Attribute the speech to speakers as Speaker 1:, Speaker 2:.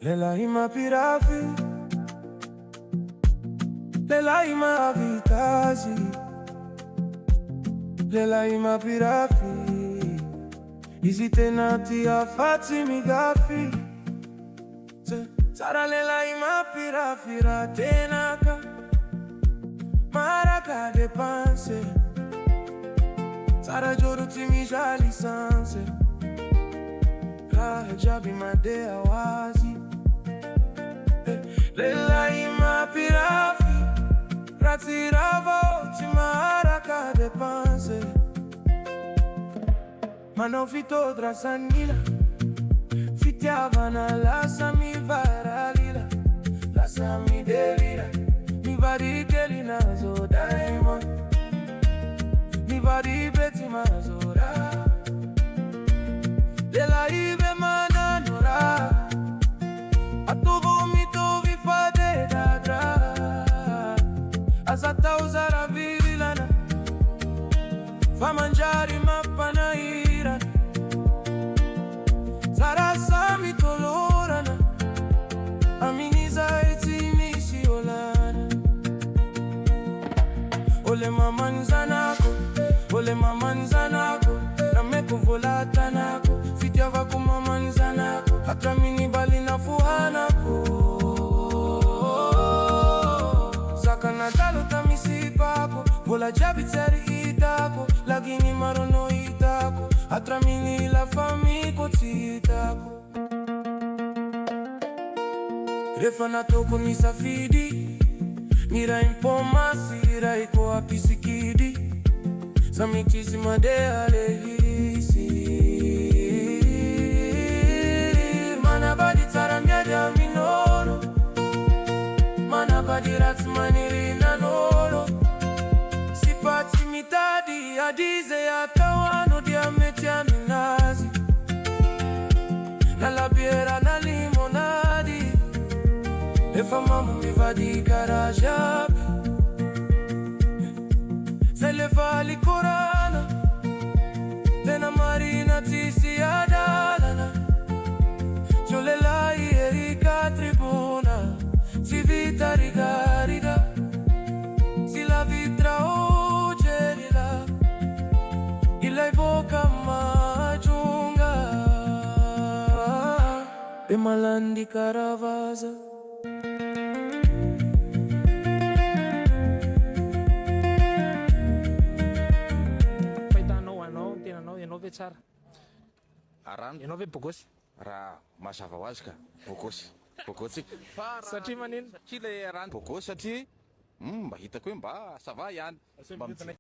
Speaker 1: Leilai mapirafi, leilai mavitazi, leilai mapirafi, hizi tena tia fati migafi. Sara leilai mapirafi ratenaka, maraka depanse. Sara joro timisha lisanse, rajabi madea wazi. Leilai mapirafi ratiravo timaraka depanse. Mano fito drasanila, fitiava na lasa mi varalila, lasa mi delira, mi vari keli nazo daimon, mi vari beti mazora. Leilai be mananora, atuvo mito vi fade dadra, azata uzara vivilana, fa mangiare mapana irana. Sara sami colorana, aminiza eti misi olana. Ole maman zanako, ole maman zanako, na meko volata nako, fitiava ku maman zanako, hata mini bali na fuhanako. Saka na talo tamisi pako, vola jabiteri itako, lagini marono itako, hata mini la famiko titako. Refana toko ni safidi, mira impoma sira iko apisikidi, samitizi madea lehisi. Mana badi taramyade aminono, mana badi ratmaniri nanolo. Sipati mitadi adize ya tawano diameti aminazi, na la biera na limonadi. Efa mamu mi vadi garajabi, se le fali corana, tena marina tisi adalana. Leilai erika tribuna, si vita rigarida, si la vitra o gelila, ilai boca majunga, e malandi caravaza.
Speaker 2: Tsara
Speaker 3: arano
Speaker 2: ianao ve bokosy
Speaker 3: raha mazava ho azy ka bokosy
Speaker 2: satria manino
Speaker 3: satria le arano bokosy satria mba hitako hoe mba sava ihany.